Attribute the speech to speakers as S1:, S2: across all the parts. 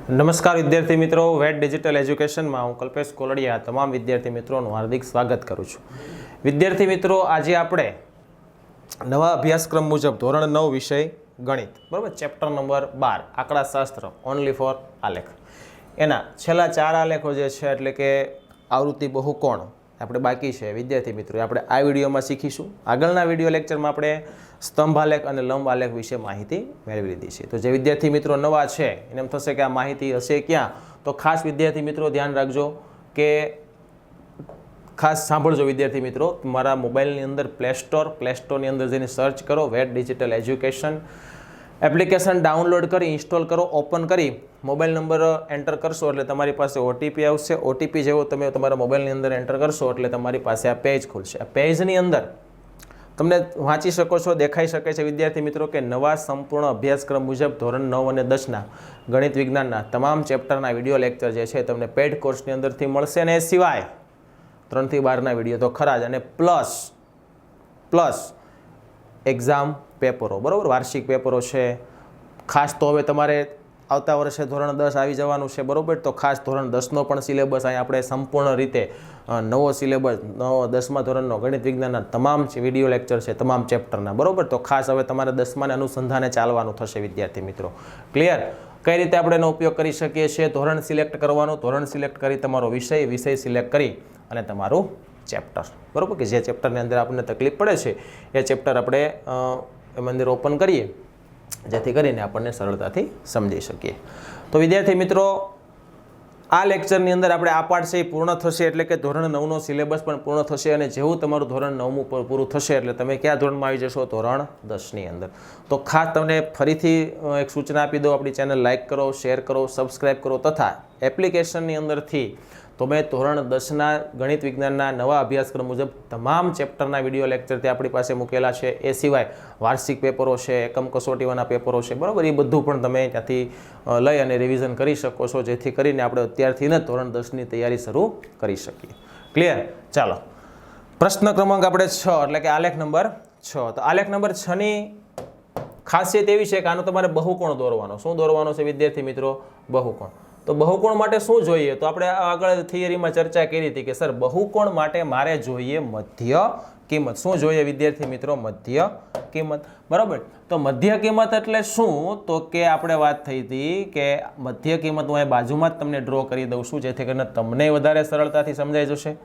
S1: નમસ્કાર વિદ્યાર્થી મિત્રો, વેટ ડિજિટલ એજ્યુકેશનમાં હું કલ્પેશ કોલડિયા તમામ વિદ્યાર્થી મિત્રોનું હાર્દિક સ્વાગત કરું છું. વિદ્યાર્થી મિત્રો, આજે આપણે નવા અભ્યાસક્રમ મુજબ ધોરણ 9 વિષય ગણિત, બરાબર, ચેપ્ટર નંબર 12 આંકડાશાસ્ત્ર ઓનલી ફોર આલેખ, એના છેલ્લા 4 આલેખો જે છે એટલે કે આવૃત્તિ બહુકોણ આપણે બાકી છે વિદ્યાર્થી મિત્રો, આપણે આ વિડીયોમાં શીખીશું. આગળના વિડીયો લેક્ચરમાં આપણે સ્તંભ આલેખ અને લંબ આલેખ વિશે માહિતી મેળવી લીધી છે. તો જે વિદ્યાર્થી મિત્રો નવા છે એને એમ થશે કે આ માહિતી હશે ક્યાં, તો ખાસ વિદ્યાર્થી મિત્રો ધ્યાન રાખજો કે ખાસ સાંભળજો વિદ્યાર્થી મિત્રો. મારા મોબાઈલની અંદર પ્લે સ્ટોરની અંદર જઈને સર્ચ કરો, વેટ ડિજિટલ એજ્યુકેશન એપ્લિકેશન ડાઉનલોડ કરી ઇન્સ્ટોલ કરો, ઓપન કરી મોબાઈલ નંબર એન્ટર કરશો એટલે તમારી પાસે ઓટીપી આવશે. ઓટીપી જેવો તમે તમારા મોબાઈલની અંદર એન્ટર કરશો એટલે તમારી પાસે આ પેજ ખુલશે. આ પેજની અંદર તમને વાંચી શકો છો, દેખાઈ શકે છે વિદ્યાર્થી મિત્રો કે નવા સંપૂર્ણ અભ્યાસક્રમ મુજબ ધોરણ 9 અને 10ના ગણિત વિજ્ઞાનના તમામ ચેપ્ટરના વિડીયો લેક્ચર જે છે તમને પેડ કોર્સની અંદરથી મળશે. અને એ સિવાય 3 થી 12ના વિડીયો તો ખરા જ, અને પ્લસ એક્ઝામ પેપરો, બરાબર, વાર્ષિક પેપરો છે. ખાસ તો હવે તમારે આવતા વર્ષે ધોરણ 10 આવી જવાનું છે, બરાબર, તો ખાસ ધોરણ 10નો પણ સિલેબસ અહીં આપણે સંપૂર્ણ રીતે નવો સિલેબસ, નવો 10મા ધોરણનો ગણિત વિજ્ઞાનના તમામ વિડીયો લેક્ચર છે તમામ ચેપ્ટરના, બરાબર. તો ખાસ હવે તમારે 10માને અનુસંધાને ચાલવાનું થશે વિદ્યાર્થી મિત્રો. ક્લિયર? કઈ રીતે આપણે એનો ઉપયોગ કરી શકીએ છીએ? ધોરણ સિલેક્ટ કરવાનું, ધોરણ સિલેક્ટ કરી તમારો વિષય સિલેક્ટ કરી અને તમારું ચેપ્ટર, બરાબર, કે જે ચેપ્ટરની અંદર આપણને તકલીફ પડે છે એ ચેપ્ટર આપણે એમાં અંદર ઓપન કરીએ જેથી કરીને આપણને સરળતાથી સમજી શકીએ. તો વિદ્યાર્થી મિત્રો, આ લેક્ચરની અંદર આપણે આ પાઠ છે એ પૂર્ણ થશે એટલે કે ધોરણ 9નો સિલેબસ પણ પૂર્ણ થશે. અને જેવું તમારું ધોરણ 9મું પૂરું થશે એટલે તમે કયા ધોરણમાં આવી જશો? ધોરણ 10ની અંદર. તો ખાસ તમને ફરીથી એક સૂચના આપી દો, આપણી ચેનલ લાઇક કરો, શેર કરો, સબસ્ક્રાઈબ કરો, તથા એપ્લિકેશનની અંદરથી તમે ધોરણ 10ના ગણિત વિજ્ઞાનના નવા અભ્યાસક્રમ મુજબ તમામ ચેપ્ટરના વિડીયો લેક્ચર ત્યાં આપણી પાસે મૂકેલા છે. એ સિવાય વાર્ષિક પેપરો છે, એકમ કસોટીવાના પેપરો છે, બરાબર, એ બધું પણ તમે ત્યાંથી લઈ અને રિવિઝન કરી શકો છો, જેથી કરીને આપણે અત્યારથી જ ધોરણ 10ની તૈયારી શરૂ કરી શકીએ. ક્લિયર? ચાલો, પ્રશ્ન ક્રમાંક આપણે 6 એટલે કે આલેખ નંબર 6. તો આલેખ નંબર 6ની ખાસિયત એવી છે કે આનો તમારે બહુકોણ દોરવાનો. શું દોરવાનો છે વિદ્યાર્થી મિત્રો? બહુકોણ. તો બહુકોણ માટે શું જોઈએ? તો આપણે આગળ થિયરીમાં ચર્ચા કરી હતી કે સર બહુકોણ માટે મારે જોઈએ મધ્ય કિંમત. શું જોઈએ વિદ્યાર્થી મિત્રો? મધ્ય કિંમત, બરાબર. તો મધ્ય કિંમત એટલે શું? તો કે આપણે વાત થઈ હતી કે મધ્ય કિંમત હું અહીં બાજુમાં જ તમને ડ્રો કરી દઉં છું જેથી કરીને તમને વધારે સરળતાથી સમજાઈ જશે,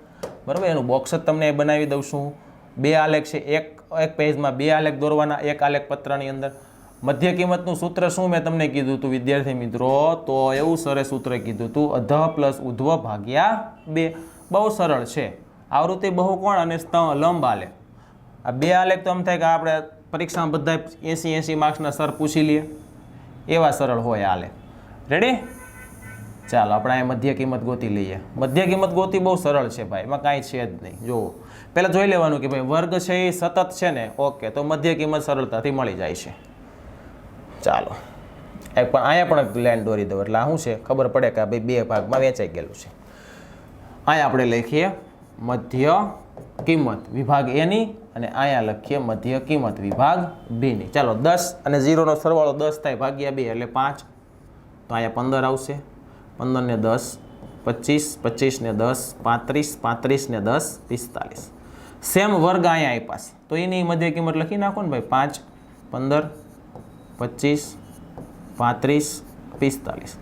S1: બરાબર. એનું બોક્સ જ તમને બનાવી દઉં છું. 2 આલેખ છે, એક પેજમાં 2 આલેખ દોરવાના, એક આલેખ પત્રની અંદર. મધ્ય કિંમતનું સૂત્ર શું મેં તમને કીધું હતું વિદ્યાર્થી મિત્રો? તો એવું સરસ સૂત્ર કીધું હતું, અધઃ પ્લસ ઉધ્વ ભાગ્યા 2. બહુ સરળ છે. આવૃત્તિ બહુકોણ અને લંબ આલેખ, આ 2 આલેખ તો એમ થાય કે આપણે પરીક્ષામાં બધા 80 માર્ક્સના સર પૂછી લઈએ એવા સરળ હોય આલેખ. રેડી? ચાલો આપણે અહીં મધ્ય કિંમત ગોતી લઈએ. મધ્ય કિંમત ગોતી બહુ સરળ છે ભાઈ, એમાં કાંઈ છે જ નહીં. જુઓ, પહેલાં જોઈ લેવાનું કે ભાઈ વર્ગ છે એ સતત છે ને, ઓકે, તો મધ્ય કિંમત સરળતાથી મળી જાય છે. ચાલો, અહીંયા પણ લાઈન દોરી દો એટલે શું છે ખબર પડે કે ભાઈ 2 ભાગમાં વેચાઈ ગયેલું છે. અહીંયા આપણે લખીએ મધ્ય કિંમત વિભાગ એની અને અહીંયા લખીએ મધ્ય કિંમત વિભાગ બીની. ચાલો, 10 અને 0નો સરવાળો 10 થાય ભાગ્યા 2 એટલે 5. તો અહીંયા 15 આવશે. 15 ને 10 25, 25 ને 10 35, 35 ને 10 45. સેમ વર્ગ અહીંયા આપ્યા છે તો એની મધ્ય કિંમત લખી નાખો ને ભાઈ. 5, 15, 25, 35, 45.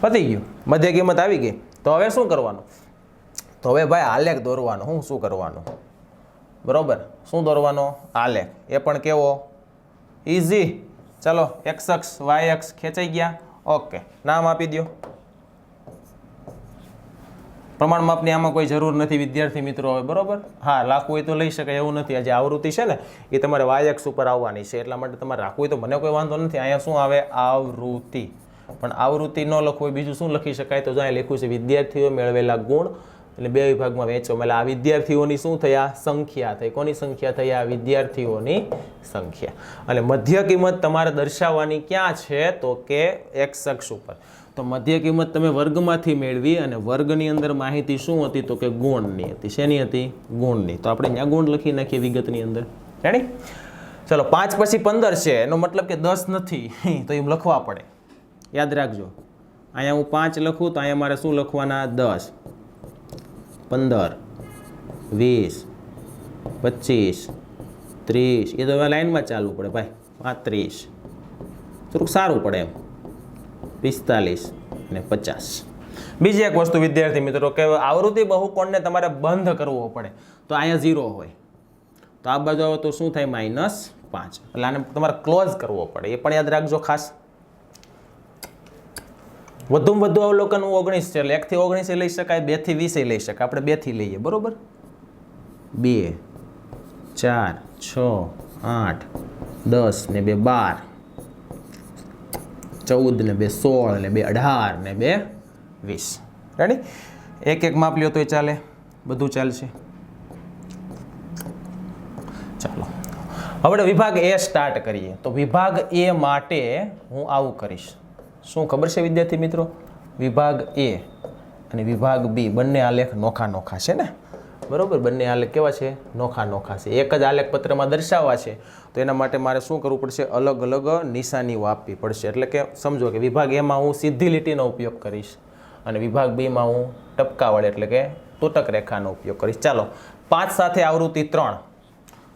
S1: પતી ગયું, મધ્ય કિંમત આવી ગઈ. તો હવે શું કરવાનું? તો હવે ભાઈ આલેખ દોરવાનો. શું કરવાનું? બરોબર, શું દોરવાનો? આલેખ. એ પણ કેવો? ઇઝી. ચાલો, એક્સ અક્ષ વાય અક્ષ ખેંચાઈ ગયા. ઓકે, નામ આપી દો. પ્રમાણ માપની આમાં કોઈ જરૂર નથી વિદ્યાર્થી મિત્રો હવે, બરોબર. હા, રાખવું હોય તો લઈ શકાય એવું નથી. આ જે આવૃત્તિ છે ને એ તમારે વાય અક્ષ ઉપર આવવાની છે, એટલા માટે તમારે રાખવું હોય તો મને કોઈ વાંધો નથી. અહીંયા શું આવે? આવૃત્તિ. પણ આવૃત્તિ ન લખવું હોય બીજું શું લખી શકાય? તો અહીંયા લખ્યું છે વિદ્યાર્થીઓ મેળવેલા ગુણ, એટલે 2 વિભાગમાં વહેંચો. એટલે આ વિદ્યાર્થીઓની શું થયા? સંખ્યા થઈ. કોની સંખ્યા થઈ? આ વિદ્યાર્થીઓની સંખ્યા. અને મધ્ય કિંમત તમારે દર્શાવવાની ક્યાં છે? તો કે એક્સ અક્ષ ઉપર. તો મધ્ય કિંમત તમે વર્ગમાંથી મેળવી અને વર્ગની અંદર માહિતી શું હતી? તો કે ગુણની હતી. શેની હતી? ગુણની. તો આપણે ત્યાં ગુણ લખી નાખીએ વિગતની અંદર. રેડી? ચલો, 5 પછી 15 છે, એનો મતલબ કે 10 નથી તો એમ લખવા પડે. યાદ રાખજો, અહીંયા હું 5 લખું તો અહીંયા મારે શું લખવાના 10 15 20 25 30 એ તો હવે લાઈનમાં ચાલવું પડે ભાઈ 35 થોડુંક સારું પડે એમ 45 અને 50. બીજી એક વસ્તુ વિદ્યાર્થી મિત્રો કે આવૃત્તિ બહુકોણને તમારે બંધ કરવો પડે તો અહીંયા 0 હોય તો આ બાજુ આવે તો શું થાય -5 એટલે આને તમારે ક્લોઝ કરવો પડે એ પણ યાદ રાખજો ખાસ. વધુમાં વધુ અવલોકન 19 છે એટલે 1 થી 19 લઈ શકાય 2 થી 20 લઈ શકાય આપણે 2 થી લઈએ બરોબર 2 4 6 8 10 ને 2 12 14 ને 2 16 ને 2 18 ને 2 20 રેડી એક એક માપ લ્યો તોય ચાલે બધું ચાલશે. ચાલો હવે વિભાગ એ સ્ટાર્ટ કરીએ તો વિભાગ એ માટે હું આવું કરીશ શું ખબર છે વિદ્યાર્થી મિત્રો વિભાગ એ અને વિભાગ બી બંને આલેખ નોખા નોખા છે ને બરોબર બંને આલેખ કેવા છે નોખા નોખા છે એક જ આલેખ પત્રમાં દર્શાવવા છે તો એના માટે મારે શું કરવું પડશે અલગ અલગ નિશાનીઓ આપવી પડશે એટલે કે સમજો કે વિભાગ એમાં હું સીધી લીટીનો ઉપયોગ કરીશ અને વિભાગ બીમાં હું ટપકાવાળી એટલે કે તૂટક રેખાનો ઉપયોગ કરીશ. ચાલો 5 સાથે આવૃત્તિ 3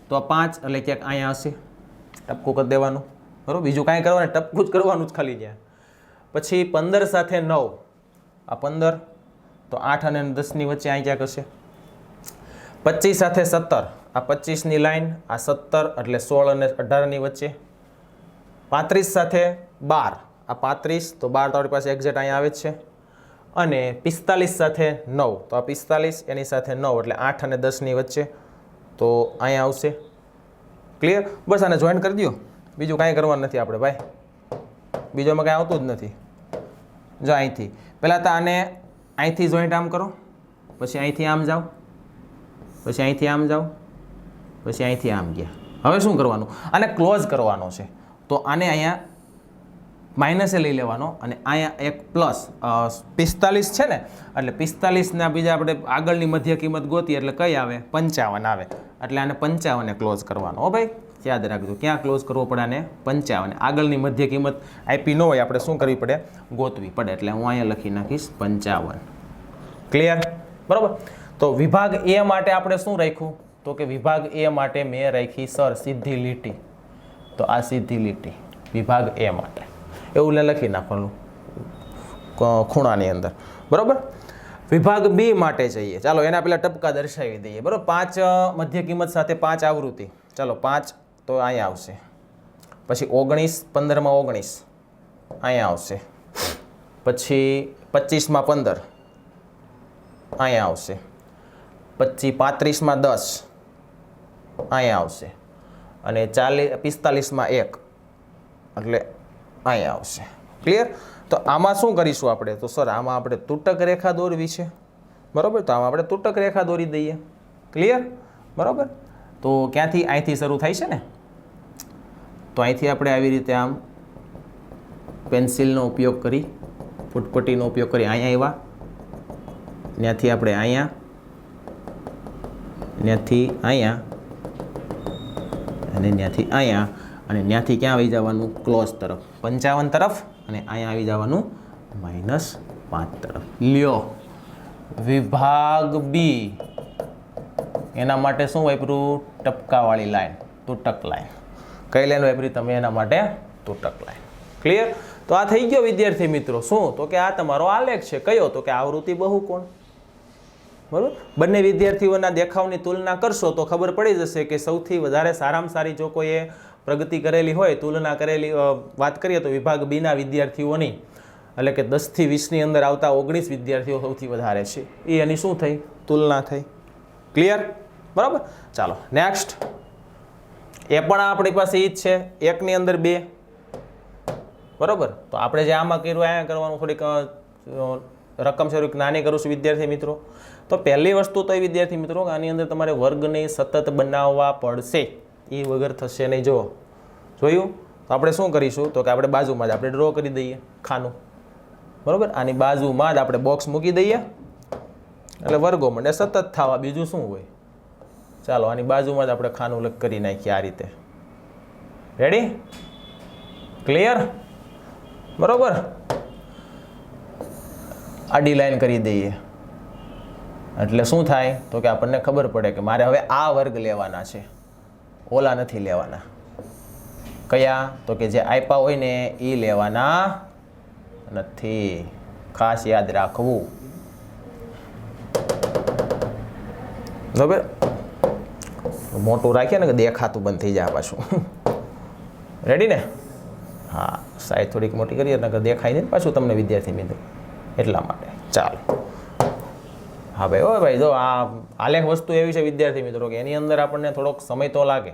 S1: તો આ 5 એટલે ક્યાંક અહીંયા હશે ટપકું કરી દેવાનું બરાબર બીજું કાંઈ કરવાનું ટપકું જ કરવાનું જ ખાલી ત્યાં. પછી 15 સાથે 9 આ 15 તો 8 અને 10ની વચ્ચે અહીં ક્યાંક હશે. 25 સાથે 17 આ 25ની લાઈન આ 17 એટલે 16 અને 18ની વચ્ચે. 35 સાથે 12 આ 35 તો 12 તમારી પાસે એક્ઝેક્ટ અહીંયા આવે જ છે અને 45 સાથે 9 તો આ 45 એની સાથે 9 એટલે 8 અને 10ની વચ્ચે તો અહીંયા આવશે. ક્લિયર બસ આને જોઈન્ટ કરી દો બીજું કાંઈ કરવાનું નથી આપણે ભાઈ બીજોમાં કાંઈ આવતું જ નથી. જો અહીંથી પહેલાં તો આને અહીંથી જોઈન્ટ આમ કરો પછી અહીંથી આમ જાઓ પછી અહીંથી આમ જાઓ પછી અહીંથી આમ ગયા. હવે શું કરવાનું આને ક્લોઝ કરવાનો છે તો આને અહીંયા માઇનસે લઈ લેવાનો અને અહીંયા એક પ્લસ 45 છે ને એટલે 45ના બીજા આપણે આગળની મધ્ય કિંમત ગોતીએ એટલે કઈ આવે 55 આવે એટલે આને 55 ક્લોઝ કરવાનો હો ભાઈ યાદ રાખજો ક્યાં ક્લોઝ કરવો પડે આને 55 આગળની મધ્ય કિંમત આપી ન હોય આપણે શું કરવી પડે ગોતવી પડે એટલે હું અહીંયા લખી નાખીશ 55. ક્લિયર બરાબર. તો વિભાગ એ માટે આપણે શું રાખ્યું તો કે વિભાગ એ માટે મેં રાખી સર સીધી લીટી તો આ સીધી લીટી વિભાગ એ માટે એવું લખી નાખવાનું ખૂણાની અંદર બરાબર. વિભાગ બી માટે જઈએ ચાલો એના પહેલાં ટપકા દર્શાવી દઈએ બરાબર 5 મધ્ય કિંમત સાથે 5 આવૃત્તિ ચાલો 5 તો અહીંયા આવશે પછી 19 15માં 19 અહીંયા આવશે પછી 25માં 15 અહીંયા આવશે પછી 35માં 10 અહીંયા આવશે અને 45માં 1 એટલે અહીંયા આવશે. ક્લિયર. તો આમાં શું કરીશું આપણે તો સર આમાં આપણે તૂટક રેખા દોરવી છે બરાબર તો આમાં આપણે તૂટક રેખા દોરી દઈએ. ક્લિયર બરાબર. તો ક્યાંથી અહીંથી શરૂ થાય છે ને તો અહીંથી આપણે આવી રીતે આમ પેન્સિલનો ઉપયોગ કરી ફૂટપટ્ટીનો ઉપયોગ કરી અહીંયા આવ્યા ત્યાંથી આપણે અહીંયા ત્યાંથી અહીંયા અને ત્યાંથી અહીંયા અને ત્યાંથી ક્યાં આવી જવાનું ક્લોઝ તરફ 55 તરફ અને અહીંયા આવી જવાનું -5 તરફ. લ્યો વિભાગ બી એના માટે શું વાપર્યું ટપકાવાળી લાઈન તૂટક લાઈન. કઈ લાઈન વાપરી તમે એના માટે તૂટક લાઈન. ક્લિયર. તો આ થઈ ગયો વિદ્યાર્થી મિત્રો શું તો કે આ તમારો આલેખ છે કયો તો કે આવૃત્તિ બહુકોણ બરાબર. બંને વિદ્યાર્થીઓના દેખાવની તુલના કરશો તો ખબર પડી જશે કે સૌથી વધારે સારામાં સારી જો કોઈએ પ્રગતિ કરેલી હોય તુલના કરેલી વાત કરીએ તો વિભાગ બીના વિદ્યાર્થીઓની એટલે કે 10 થી 20ની અંદર આવતા 19 વિદ્યાર્થીઓ સૌથી વધારે છે એ એની શું થઈ તુલના થઈ. ક્લિયર બરાબર. ચાલો નેક્સ્ટ એ પણ આપણી પાસે ઈ જ છે એકની અંદર 2 બરાબર. તો આપણે જે આમાં કર્યું અહીંયા કરવાનું થોડીક રકમ સ્વરૂપ નાની કરું છું વિદ્યાર્થી મિત્રો. તો પહેલી વસ્તુ તો એ વિદ્યાર્થી મિત્રો આની અંદર તમારે વર્ગને સતત બનાવવા પડશે એ વગર થશે નહીં. જો જોયું તો આપણે શું કરીશું તો કે આપણે બાજુમાં જ આપણે ડ્રો કરી દઈએ ખાનું બરાબર. આની બાજુમાં જ આપણે બોક્સ મૂકી દઈએ એટલે વર્ગો મને સતત થવા બીજું શું હોય. ચાલો આની બાજુમાં જ આપણે ખાનું કરી નાખીએ આ રીતે. રેડી ક્લિયર બરાબર. આડી લાઈન કરી દઈએ એટલે શું થાય તો કે આપણને ખબર પડે કે મારે હવે આ વર્ગ લેવાના છે, ઓલા નથી લેવાના. કયા તો કે જે આપ્યા હોય ને એ લેવાના નથી. ખાસ યાદ રાખવું. બરાબર, મોટું રાખીએ ને કે દેખાતું બંધ થઈ જાય પાછું. રેડી ને? હા, સાઈઝ થોડીક મોટી કરીએ ને દેખાય ને પાછું તમને વિદ્યાર્થી મિત્રો, એટલા માટે. ચાલો હા ભાઈ, ઓ ભાઈ જો આ આલેખ વસ્તુ એવી છે વિદ્યાર્થી મિત્રો કે એની અંદર આપણને થોડોક સમય તો લાગે.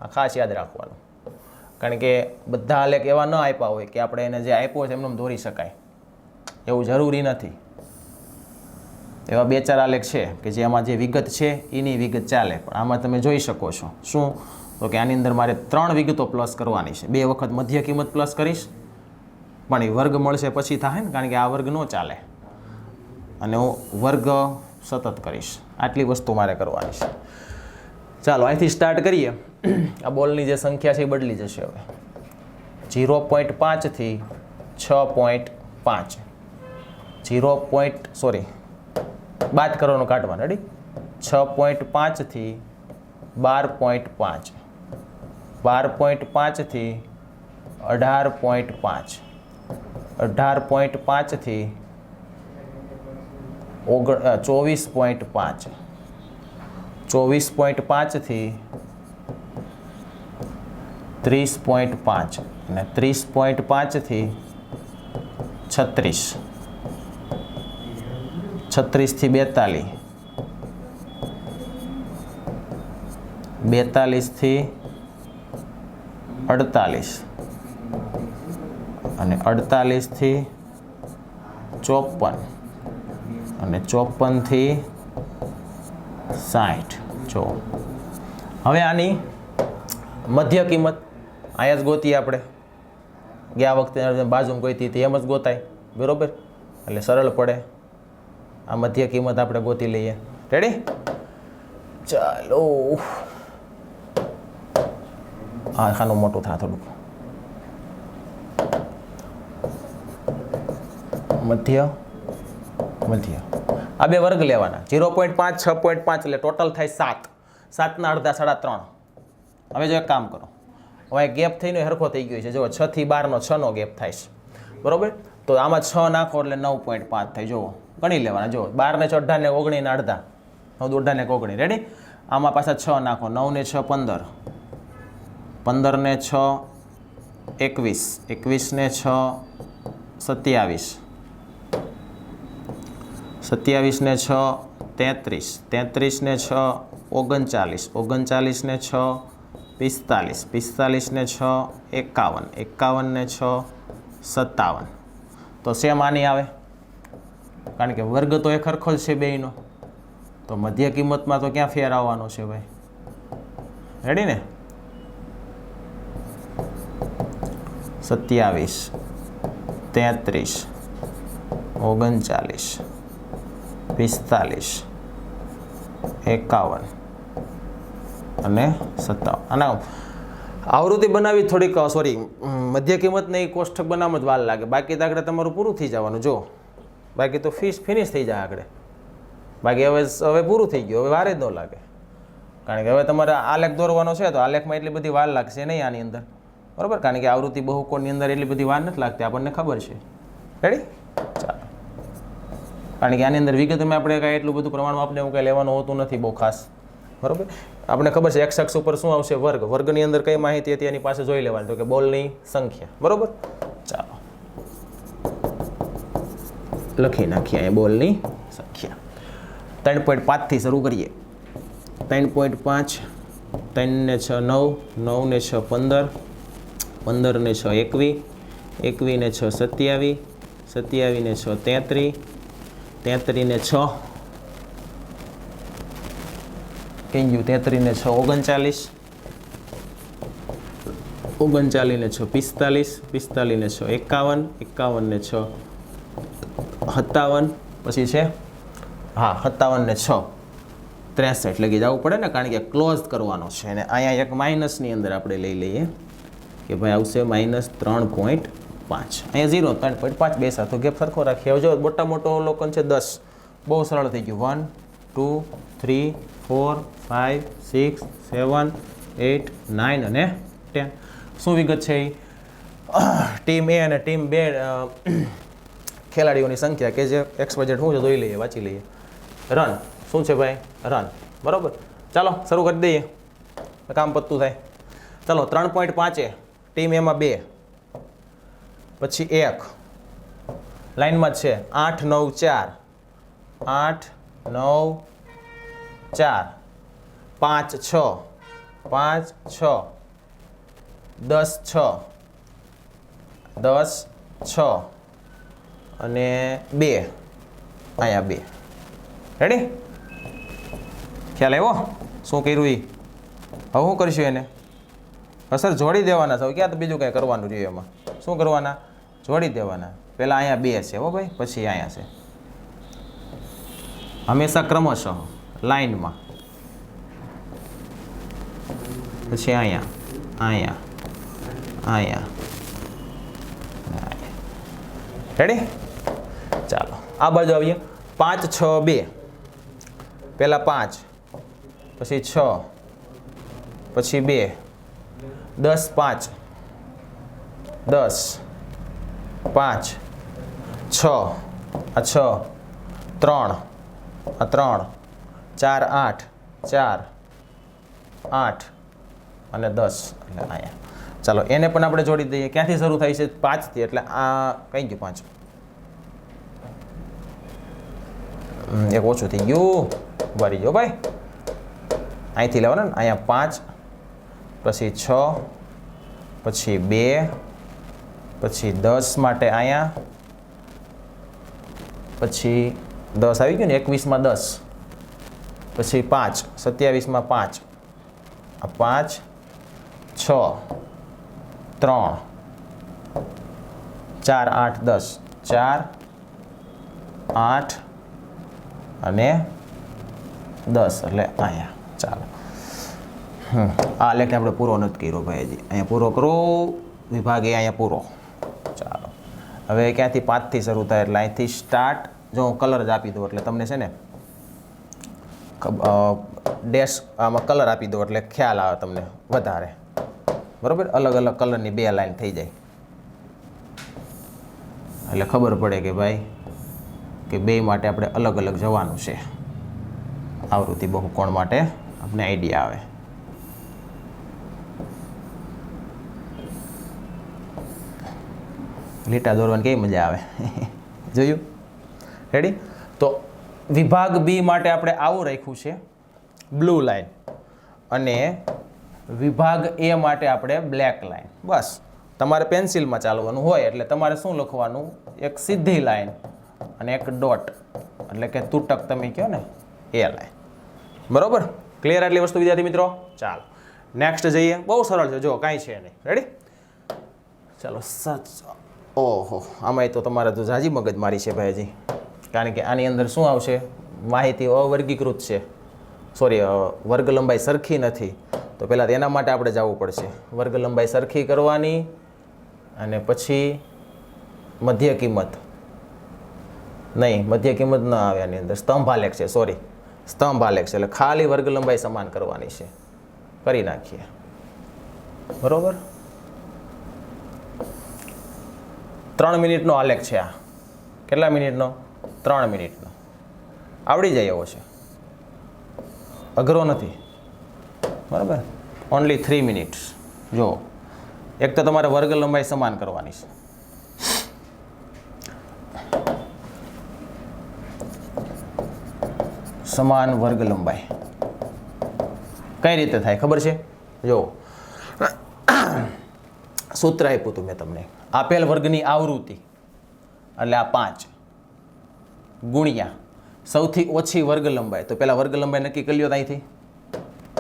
S1: આ ખાસ યાદ રાખવાનું, કારણ કે બધા આલેખ એવા ન આપ્યા હોય કે આપણે એને જે આપ્યો છે એમને દોરી શકાય, એવું જરૂરી નથી. એવા 2-4 આલેખ છે કે જેમાં જે વિગત છે એની વિગત ચાલે, પણ આમાં તમે જોઈ શકો છો શું તો કે આની અંદર મારે 3 વિગતો પ્લસ કરવાની છે. 2 વખત મધ્ય કિંમત પ્લસ કરીશ, પણ એ વર્ગ મળશે પછી થાય ને, કારણ કે આ વર્ગ ન ચાલે, અને હું વર્ગ સતત કરીશ. આટલી વસ્તુ મારે કરવાની છે. ચાલો અહીંથી સ્ટાર્ટ કરીએ. આ બોલની જે સંખ્યા છે એ બદલી જશે હવે. 0.5 થી 6.5, બાદ કરવાનું, કાઢવાનું. રેડી? 6.5 થી 12.5, 12.5 થી 18.5, 18.5 થી 24.5, 24.5 થી 30.5 અને 30.5 થી 36, 36 થી 42, 42 થી 48 અને 48 થી 54 અને 54 થી 60. જો હવે આની મધ્ય કિંમત અહીંયા જ ગોતીએ આપણે. ગયા વખતે બાજુમાં ગોતી હતી એમ જ ગોતાય, બરોબર? એટલે સરળ પડે. આ મધ્ય કિંમત આપણે ગોતી લઈએ. રેડી? ચાલો આ ખાનું મોટું થાય થોડુંક. મધ્ય મધ્ય આ 2 વર્ગ લેવાના. 0.5, 6.5 એટલે ટોટલ થાય 7. 7ના અડધા 3.5. હવે જો એક કામ કરો, હવે ગેપ થઈને હરખો થઈ ગયો છે. જો 6 થી 12 નો 6 નો ગેપ થાય છે, બરોબર? તો આમાં 6 નાખો એટલે 9.5 થાય. જુઓ ગણી લેવાના. જો 12 ને 18 ને 19 ને અડધા, 9 18 ને 19. રેડી? આમાં પાછા 6 નાખો. 9 ને 6 15, 15 ને 6 21, 21 ને 6 27, 27 ને 6 33, 33 ને 6 39, 39 ને 6 45, 45 ને 6 51, 51 ને 6 57. તો સેમ આની આવે, કારણ કે વર્ગ તો એક સરખો જ છે બેયનો. તો મધ્ય કિંમતમાં તો ક્યાં ફેર આવવાનો છે ભાઈ? રેડી ને? 27, 33, 39, 45, 51 અને 57. આના આવૃત્તિ બનાવી થોડીક, સોરી, મધ્ય કિંમતને એ કોષ્ટક બનાવવામાં જ વાર લાગે. બાકી તો આગળ તમારું પૂરું થઈ જવાનું. જો બાકી તો ફિનિશ થઈ જાય આગળ. બાકી હવે પૂરું થઈ ગયું, હવે વાર જ ન લાગે. કારણ કે હવે તમારે આલેખ દોરવાનો છે, તો આલેખમાં એટલી બધી વાર લાગશે નહીં આની અંદર, બરાબર? કારણ કે આવૃત્તિ બહુકોણની અંદર એટલી બધી વાર નથી લાગતી, આપણને ખબર છે. રેડી? ચાલો. કારણ કે આની અંદર વિગતમાં આપણે કાંઈ એટલું બધું પ્રમાણમાં આપણે એવું કંઈ લેવાનું હોતું નથી બહુ ખાસ, બરાબર? આપણે ખબર છે એક્સ અક્ષ ઉપર શું આવશે? વર્ગ. વર્ગની અંદર કઈ માહિતી હતી એની પાસે જોઈ લેવાની, તો કે બોલની સંખ્યા, બરાબર? ચાલો લખી નાખીએ અહીં બોલની સંખ્યા. 3.5 થી શરૂ કરીએ. 3.5, 3 ને 6 9, 9 ને 6 15, 15 ને 6 21, 21 ને 6 27, 27 ને 6 33, 33 ને 6 કઈ ગયું? 33 ને 6 39, 39 ને 6 45, 45 ને 6 51, 51 ને 6 57, પછી છે હા 57 ને 6 63 લગી જવું પડે ને, કારણ કે ક્લોઝ કરવાનો છે. અને અહીંયા એક માઇનસની અંદર આપણે લઈ લઈએ કે ભાઈ આવશે -3.5. 5 અહીંયા 0 3.5 બે સાથે ગેપ સરખો રાખીએ. હવે જો મોટા મોટો અવલોકન છે 10. બહુ સરળ થઈ ગયું. 1 2 3 4 5 6 7 8 9 અને 10. શું વિગત છે એ? ટીમ એ અને ટીમ બે ખેલાડીઓની સંખ્યા કે જે એક્સ બજેટ શું છે જોઈ લઈએ, વાંચી લઈએ. રન શું છે ભાઈ? રન. બરાબર. ચાલો શરૂ કરી દઈએ, કામ પતતું થાય. ચાલો 3.5 ટીમ એમાં 2, પછી 1 લાઈનમાં જ છે. 8 9 4 8 9 4 5 6 5 6 10 6 10 6 અને 2 અહીંયા 2. રેડી? ખ્યાલ આવ્યો શું કર્યું એ? હવે શું કરીશું એને? સર જોડી દેવાના છે. ક્યાં તો બીજું કંઈ કરવાનું જોઈએ એમાં. શું કરવાના? જોડી દેવાના. પહેલાં અહીંયા 2 છે હો ભાઈ, પછી અહીંયા છે. હંમેશા ક્રમશઃ લાઈનમાં, પછી અહીંયા અહીંયા અહીંયા. રેડી? ચાલો આ બાજુ આવીએ. 5 6 2. પહેલાં 5, પછી 6, પછી 2, 10 5 10 5 6 આ 6 3 આ 3 4 8 4 8 અને 10 એટલે અહીંયા. ચાલો એને પણ આપણે જોડી દઈએ. ક્યાંથી શરૂ થાય છે? 5થી. એટલે આ કઈ ગયું 5 એક ઓછું થઈ ગયું. ભરી ગયો ભાઈ. અહીંથી લેવાનું ને. અહીંયા 5, પછી 6, પછી 2, પછી 10 માટે અહીંયા, પછી 10 આવી ગયું ને. 21માં 10, પછી 5 27માં 5 આ 5 6 3 4 8 10 4 8 અને 10 એટલે અહીંયા. ચાલો આ લેખ આપણે પૂરો નથી કર્યો ભાઈ હજી. અહીંયા પૂરો કરો. વિભાગ એ અહીંયા પૂરો. ચાલો હવે ક્યાંથી 5થી શરૂ થાય એટલે અહીંથી સ્ટાર્ટ. જો હું કલર જ આપી દઉં એટલે તમને છે ને ડેશ આમાં કલર આપી દો એટલે ખ્યાલ આવે તમને વધારે. બરાબર? અલગ અલગ કલરની 2 લાઈન થઈ જાય એટલે ખબર પડે કે ભાઈ કે 2 માટે આપણે અલગ અલગ જવાનું છે. આવૃત્તિ બહુકોણ માટે આપણે આઈડિયા આવે. લીટા દોરવાની કેવી મજા આવે. જોયું? રેડી? તો વિભાગ બી માટે આપણે આવું રાખ્યું છે, બ્લુ લાઈન, અને વિભાગ એ માટે આપણે બ્લેક લાઈન. બસ તમારે પેન્સિલમાં ચાલવાનું હોય એટલે તમારે શું લખવાનું? એક સીધી લાઈન અને એક ડોટ, એટલે કે તૂટક તમે કહો ને એ લાઈન. બરોબર? ક્લિયર આટલી વસ્તુ વિદ્યાર્થી મિત્રો? ચાલો નેક્સ્ટ જઈએ. બહુ સરળ છે, જો કાંઈ છે નહીં. રેડી? ચાલો ઓહો, આમાં તો તમારે તો ઝાઝી મગજ મારી છે ભાઈજી, કારણ કે આની અંદર શું આવશે? માહિતી અવર્ગીકૃત છે. સોરી, વર્ગ લંબાઈ સરખી નથી. તો પહેલાં તેના માટે આપણે જવું પડશે. વર્ગ લંબાઈ સરખી કરવાની અને પછી મધ્ય કિંમત. નહીં, મધ્ય કિંમત ન આવે આની અંદર. સ્તંભ આલેખ છે. સોરી, સ્તંભ આલેખ છે. એટલે ખાલી વર્ગ લંબાઈ સમાન કરવાની છે. કરી નાખીએ. બરોબર? 3 મિનિટનો આલેખ છે આ. કેટલા મિનિટનો? 3 મિનિટનો. આવડી જાય એવો છે, અઘરો નથી. બરાબર? Only 3 minutes. જો એક તો તમારે વર્ગ લંબાઈ સમાન કરવાની છે. સમાન વર્ગ લંબાઈ કઈ રીતે થાય ખબર છે? જો સૂત્ર આપ્યું હતું મેં તમને. આપેલ વર્ગની આવૃત્તિ એટલે આ 5 ગુણ્યા સૌથી ઓછી વર્ગ લંબાઈ. તો પહેલાં વર્ગ લંબાઈ નક્કી કરી લ્યો અહીંથી,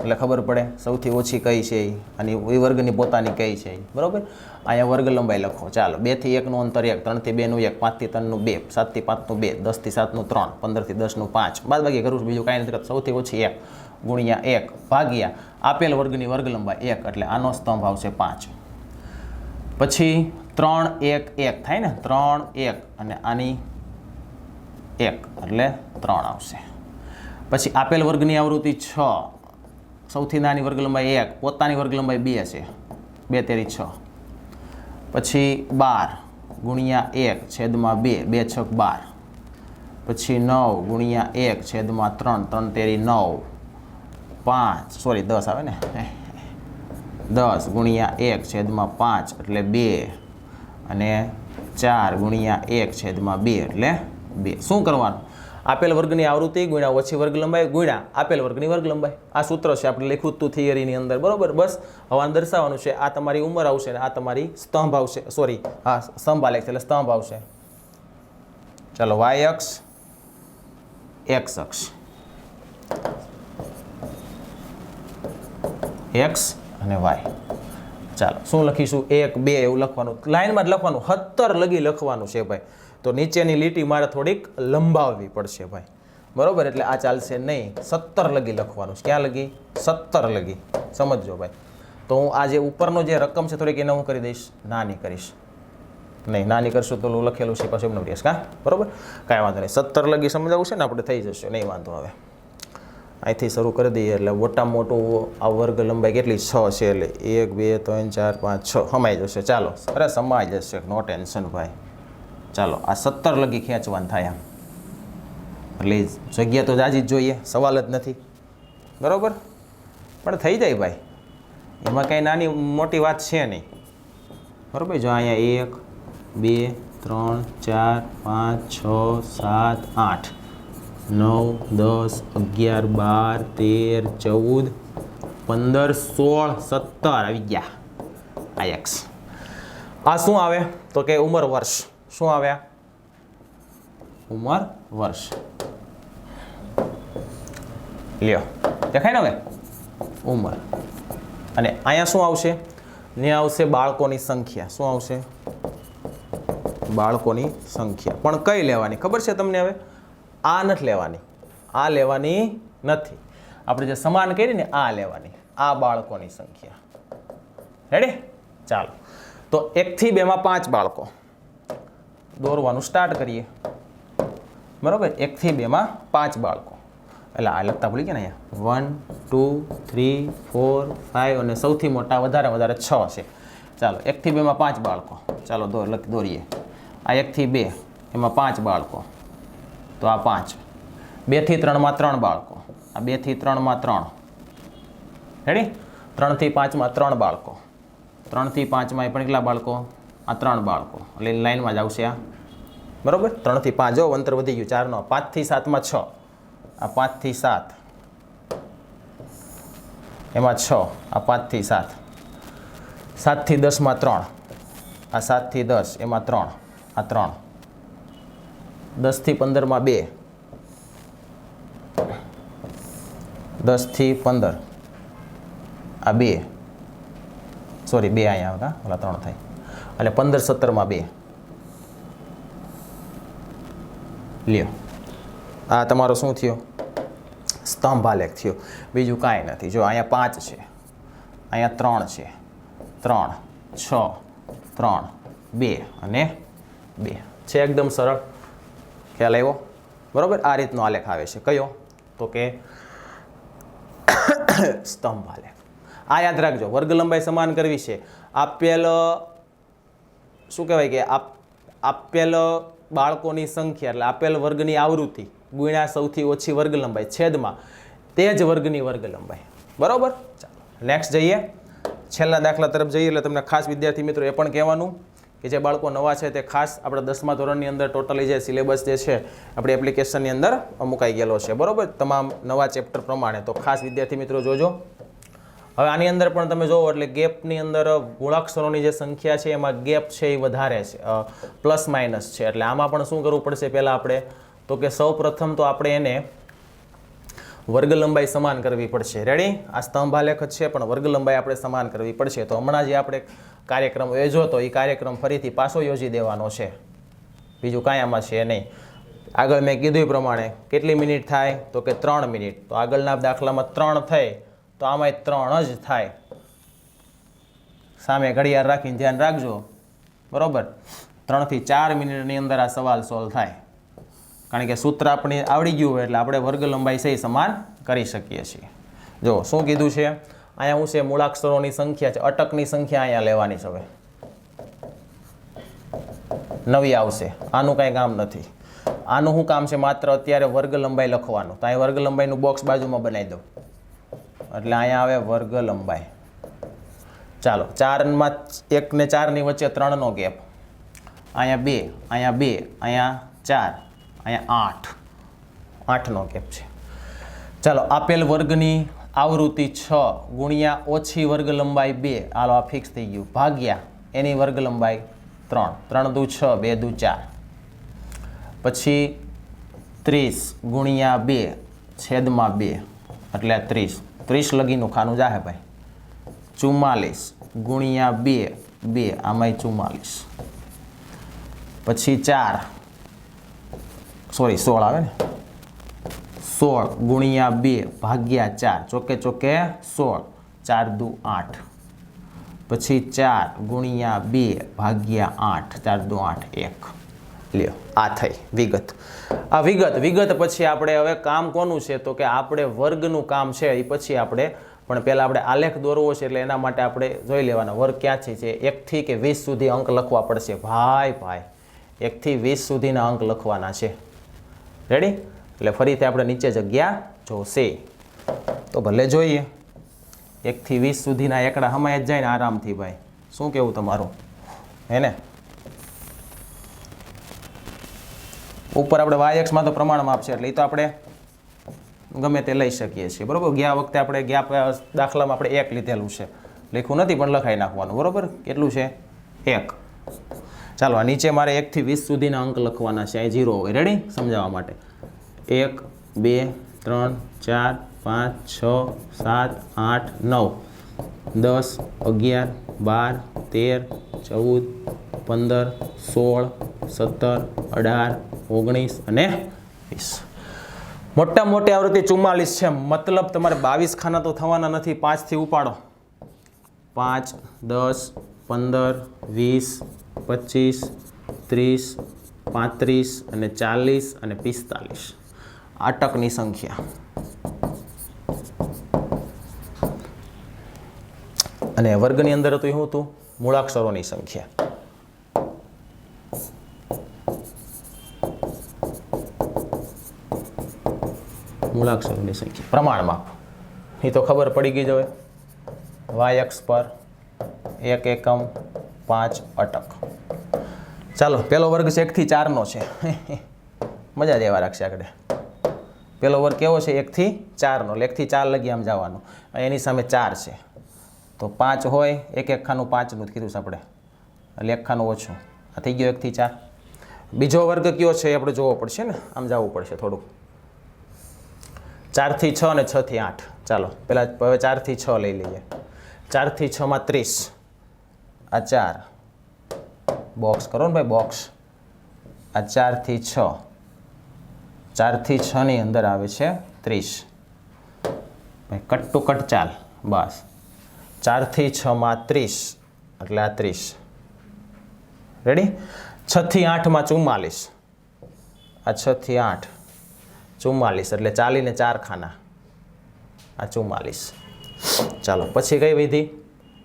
S1: એટલે ખબર પડે સૌથી ઓછી કઈ છે એ, અને એ વર્ગની પોતાની કઈ છે એ. બરાબર? અહીંયા વર્ગ લંબાઈ લખો. ચાલો 2 થી 1 નું અંતર 1, 3 થી 2 નું 1, 5 થી 3 નું 2, 7 થી 5 નું 2, 10 થી 7 નું 3, 15 થી 10 નું 5. બાદ બાકી કરું છું, બીજું કાંઈ નથી કરતું. સૌથી ઓછી 1 ગુણ્યા 1 ભાગ્યા આપેલ વર્ગની વર્ગ લંબાઈ 1, એટલે આનો સ્તંભ આવશે 5. પછી 3 1 1 થાય ને 3 1 અને આની 1 એટલે 3 આવશે. પછી આપેલ વર્ગની આવૃત્તિ 6, સૌથી નાની વર્ગ લંબાઈ 1, પોતાની વર્ગ લંબાઈ 2 છે, 2 તેરી 6. પછી 12 ગુણ્યા 1 છેદમાં 2, 2 6 12. પછી 9 ગુણ્યા 1 છેદમાં 3, 3 તેરી 9. 10 આવે ને, 10 ગુણ્યા 1 છેદમાં 5 એટલે 2 અને 4 ગુણ્યા 1 છેદમાં 2 એટલે 2. શું કરવાનું? આપેલ વર્ગની આવૃત્તિ ગુણ્યા ઓછી વર્ગ લંબાઈ ગુણ્યા આપેલ વર્ગની વર્ગ લંબાઈ. આ સૂત્ર છે આપણે લખ્યું હતું થિયરીની અંદર, બરોબર. બસ હવે આને દર્શાવવાનું છે. આ તમારી ઉંમર આવશે અને આ તમારી સ્તંભ આવશે, સોરી હા સ્તંભ આલેખ એટલે સ્તંભ આવશે. ચાલો y અક્ષ x અક્ષ, x અને y. ચાલો શું લખીશું? 1 2 એવું લખવાનું, લાઈનમાં જ લખવાનું, 17 લગી લખવાનું છે ભાઈ. તો નીચેની લીટી મારે થોડીક લંબાવવી પડશે ભાઈ, બરોબર. એટલે આ ચાલશે નહીં, 17 લગી લખવાનું છે. ક્યાં લગી? 17 લગી, સમજજો ભાઈ. તો હું આ જે ઉપરનો જે રકમ છે થોડીક એને હું કરી દઈશ, નાની કરીશ. નહીં નાની કરશું તો લખેલું છે પાછું એમને કરીશ, બરોબર. કાંઈ વાંધો નહીં, 17 લગી સમજાવું છે ને આપણે, થઈ જશે, નહીં વાંધો. હવે અહીંથી શરૂ કરી દઈએ એટલે મોટામાં મોટું આ વર્ગ લંબાઈ કેટલી? 6 છે, એટલે 1 2 3 4 5 6 સમાઈ જશે. ચાલો અરે સમાઈ જશે, નો ટેન્શન ભાઈ. ચાલો આ 17 લગી ખેંચવાનું થાય આમ, એટલે જગ્યા તો જાજી જ જોઈએ, સવાલ જ નથી, બરોબર. પણ થઈ જાય ભાઈ, એમાં કંઈ નાની મોટી વાત છે નહીં, બરોબર. જો અહીંયા 1 2 3 4 5 6 7 8 9 10 11 12 13 14 15 16 17 આવી ગયા. આ એક્સ. આ શું આવે તો કે ઉંમર વર્ષ. શું આવ્યા? ઉંમર વર્ષ. લ્યો દેખાય ને હવે ઉંમર. અને અહીંયા શું આવશે? ને આવશે બાળકોની સંખ્યા. શું આવશે? બાળકોની સંખ્યા. પણ કઈ લેવાની ખબર છે તમને? હવે આ નથી લેવાની, આ લેવાની નથી. આપણે જે સમાન કરી ને આ લેવાની, આ બાળકોની સંખ્યા. રેડી? ચાલો તો 1 થી 2 માં 5 બાળકો દોરવાનું સ્ટાર્ટ કરીએ, બરોબર. 1 થી 2 માં 5 બાળકો, એટલે આ લખતા ભૂલી ગયા ને અહીંયા 1 2 3 4 5 અને સૌથી મોટા વધારે 6 છે. ચાલો 1 થી 2 માં 5 બાળકો, ચાલો દોરીએ. આ 1 થી 2 એમાં 5 બાળકો, તો આ 5. 2 થી 3 માં 3 બાળકો, આ 2 થી 3 માં 3. રેડી? 3 થી 5 માં 3 બાળકો, 3 થી 5 માં પણ કેટલા બાળકો? આ 3 બાળકો, એટલે લાઈનમાં જ આવશે આ, બરોબર. 3 થી 5 જો અંતર વધી ગયું 4 નો. 5 થી 7 માં 6, આ 5 થી 7 એમાં 6, આ 5 થી 7. 7 થી 10 માં 3, આ 7 થી 10 એમાં 3, આ 3. 10 થી 15 માં 2, 10 થી 15 આ 2, સોરી 2 અહીંયા આવે, ઓલા 3 થાય, એટલે 15 17 માં 2. લ્યો આ તમારો શું થયો? સ્તંભ આલેખ થયો, બીજું કાંઈ નથી. જો અહીંયા 5 છે, અહીંયા 3 છે, 3 6 3 2 અને 2 છે. એકદમ સરળ, ખ્યાલ આવ્યો, બરોબર. આ રીતનો આલેખ આવે છે. કયો? તો કે સ્તંભ આલેખ. આ યાદ રાખજો, વર્ગ લંબાઈ સમાન કરવી છે. આપેલ શું કહેવાય કે આપેલ બાળકોની સંખ્યા એટલે આપેલ વર્ગની આવૃત્તિ ગુણ્યા સૌથી ઓછી વર્ગ લંબાઈ છેદમાં તે જ વર્ગની વર્ગ લંબાઈ, બરોબર. ચાલો નેક્સ્ટ જઈએ, છેલ્લા દાખલા તરફ જઈએ. એટલે તમને ખાસ વિદ્યાર્થી મિત્રો એ પણ કહેવાનું કે જે બાળકો નવા છે તે ખાસ આપણે 10મા ધોરણની અંદર ટોટલી જે સિલેબસ જે છે આપણી એપ્લિકેશનની અંદર મુકાઈ ગયેલો છે, બરોબર. તમામ નવા ચેપ્ટર પ્રમાણે, તો ખાસ વિદ્યાર્થી મિત્રો જોજો. હવે આની અંદર પણ તમે જોવો એટલે ગેપની અંદર મૂળાક્ષરોની જે સંખ્યા છે એમાં ગેપ છે એ વધારે છે, પ્લસ માઇનસ છે. એટલે આમાં પણ શું કરવું પડશે પહેલાં આપણે? તો કે સૌ પ્રથમ તો આપણે એને વર્ગ લંબાઈ સમાન કરવી પડશે. રેડી? આ સ્તંભ આલેખ જ છે પણ વર્ગ લંબાઈ આપણે સમાન કરવી પડશે. તો હમણાં જે આપણે કાર્યક્રમ યોજ્યો હતો એ કાર્યક્રમ ફરીથી પાછો યોજી દેવાનો છે, બીજું કાંઈ આમાં છે નહીં. આગળ મેં કીધું એ પ્રમાણે કેટલી મિનિટ થાય? તો કે 3 મિનિટ. તો આગળના દાખલામાં 3 થઈ તો આમાંય 3 જ થાય. સામે ઘડિયાળ રાખીને ધ્યાન રાખજો, બરાબર 3 થી 4 મિનિટની અંદર આ સવાલ સોલ્વ થાય, કારણ કે સૂત્ર આપણે આવડી ગયું હોય એટલે આપણે વર્ગ લંબાઈ છે સમાન કરી શકીએ છીએ. જો શું કીધું છે અહીંયા, હું છે મૂળાક્ષરોની સંખ્યા છે, અટકની સંખ્યા અહીંયા લેવાની છે. હવે નવી આવશે, આનું કાંઈ કામ નથી. આનું શું કામ છે? માત્ર અત્યારે વર્ગ લંબાઈ લખવાનું. તો અહીં વર્ગ લંબાઈનું બોક્સ બાજુમાં બનાવી દો એટલે અહીંયા આવે વર્ગ લંબાઈ. ચાલો 4 માં 1 ને 4 ની વચ્ચે 3 નો ગેપ, અહીંયા 2, અહીંયા 2, અહીંયા 4, અહીંયા 8 નો ગેપ છે. ચાલો આપેલ વર્ગની આવૃત્તિ 6 ગુણ્યા ઓછી વર્ગ લંબાઈ 2, હાલો આ ફિક્સ થઈ ગયું, ભાગ્યા એની વર્ગ લંબાઈ 3, 3 દુ 6, 2 દુ 4, પછી 30 ગુણ્યા 2 છેદમાં 2 એટલે 30 લગીનું ખાનું જાહે ભાઈ. 44 ગુણ્યા 2, 2 આમાંય 44, પછી 4 સોરી 16 આવે ને, 16 ગુણ્યા 2 ભાગ્યા 4, ચોકે ચોકે 16, 4 દુ 8, પછી 4 ગુણ્યા 2 ભાગ્યા 8, 4 દુ 8, 1. લ્યો આ થઈ વિગત. આ વિગત પછી આપણે હવે કામ કોનું છે? તો કે આપણે વર્ગનું કામ છે એ પછી આપણે, પણ પહેલાં આપણે આલેખ દોરવો છે એટલે એના માટે આપણે જોઈ લેવાના વર્ગ ક્યાંથી છે. 1 થી કે 20 સુધી અંક લખવા પડશે ભાઈ. 1 થી 20 સુધીના અંક લખવાના છે. રેડી? એટલે ફરીથી આપણે નીચે જગ્યા જોશે તો ભલે જોઈએ. 1 થી 20 સુધીના એકડા હમાય જ જાય ને આરામથી ભાઈ. શું કેવું તમારું? હે ને? ઉપર આપણે y અક્ષમાં તો પ્રમાણમાં આપશે એટલે એ તો આપણે ગમે તે લઈ શકીએ છીએ. બરાબર? ગયા વખતે આપણે દાખલામાં આપણે 1 લીધેલું છે, લખ્યું નથી પણ લખાઈ નાખવાનું. બરાબર? કેટલું છે? 1. ચાલો આ નીચે મારે 1 થી 20 સુધીના અંક લખવાના છે. અહીં 0 હોય. રેડી? સમજાવવા માટે 1 2 3 4 5 6 7 8 9 10 11 12 13 14 15 16 17 18 19 અને 20. મોટા મોટી આવૃત્તિ 44 છે, મતલબ તમારે 22 ખાના તો થવાના નથી. 5 થી ઉપાડો. 5 10 15 20 25 30 35 અને 40 અને 45 અટકની સંખ્યા. અને વર્ગની અંદર હતું શું હતું? મૂળાક્ષરોની સંખ્યા. મૂળાક્ષરોની સંખ્યા પ્રમાણમાં એ તો ખબર પડી ગઈ જ હવે. y અક્ષ પર 1 એકમ 5 અટક. ચાલો પેલો વર્ગ છે 1 થી 4 નો છે. મજા જ એવા રાખશે આગળ. પેલો વર્ગ કેવો છે? 1 થી 4 નો. 1 થી 4 લગી આમ જવાનું. એની સામે 4 છે તો 5 હોય, એક ખાનું 5 નું કીધું છે આપણે એટલે એક ખાનું ઓછું. આ થઈ ગયો 1 થી 4. બીજો વર્ગ કયો છે આપણે જોવો પડશે ને, આમ જવું પડશે થોડુંક. 4 થી 6 અને 6 થી 8. ચાલો પેલા હવે 4 થી 6 લઈ લઈએ. 4 થી 6 માં 30, આ 4 બોક્સ કરો ને ભાઈ, બોક્સ. આ 4 થી 6, 4 થી 6 ની અંદર આવે છે 30. ભાઈ કટ ટુ કટ ચાલ બસ. 4 થી 6 માં 30 એટલે આ 30. રેડી? 6 થી 8 માં 44, આ 6 થી 8 44 એટલે 40 ને 4 ખાના, આ 44. ચાલો પછી કઈ વિધિ?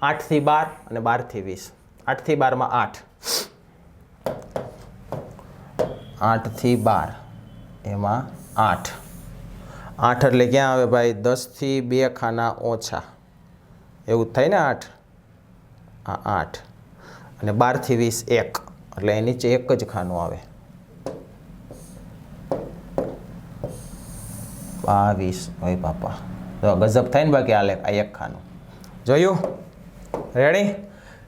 S1: 8 થી 12 અને 12 થી 20. 8 થી 12 માં 8, 8 થી 12 એમાં 8. 8 એટલે ક્યાં આવે ભાઈ? 10 થી 2 ખાના ઓછા, એવું થાય ને 8. આ 8 અને 12 થી 20 1 એટલે એ નીચે એક જ ખાનું આવે. 22. ભાઈ બાપા તો ગજબ થાય ને બાકી આ એક ખાનું. જોયું? રેડી?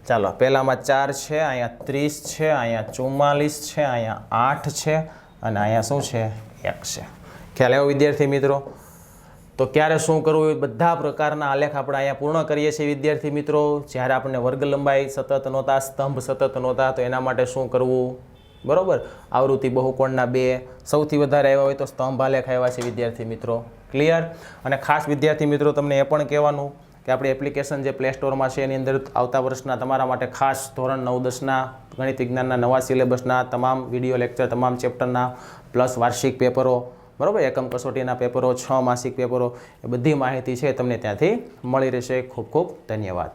S1: ચાલો પહેલામાં 4 છે, અહીંયા 30 છે, અહીંયા 44 છે, અહીંયા 8 છે અને અહીંયા શું છે? 1 છે. ખ્યાલ આવ્યો વિદ્યાર્થી મિત્રો? તો ક્યારે શું કરવું એ બધા પ્રકારના આલેખ આપણે અહીંયા પૂર્ણ કરીએ છીએ વિદ્યાર્થી મિત્રો. જ્યારે આપણને વર્ગ લંબાઈ સતત નહોતા, સ્તંભ સતત નહોતા, તો એના માટે શું કરવું? બરોબર? આવૃત્તિ બહુકોણના 2 સૌથી વધારે આવ્યા હોય તો સ્તંભ આલેખ આવ્યા છે વિદ્યાર્થી મિત્રો. ક્લિયર? અને ખાસ વિદ્યાર્થી મિત્રો તમને એ પણ કહેવાનું કે આપણી એપ્લિકેશન જે પ્લે સ્ટોરમાં છે એની અંદર આવતા વર્ષના તમારા માટે ખાસ ધોરણ 9-10ના ગણિત વિજ્ઞાનના નવા સિલેબસના તમામ વિડીયો લેક્ચર, તમામ ચેપ્ટરના પ્લસ વાર્ષિક પેપરો, બરાબર, એકમ કસોટીના પેપરો, 6 માસિક પેપરો, એ બધી માહિતી છે તમને ત્યાંથી મળી રહેશે. ખૂબ ખૂબ ધન્યવાદ.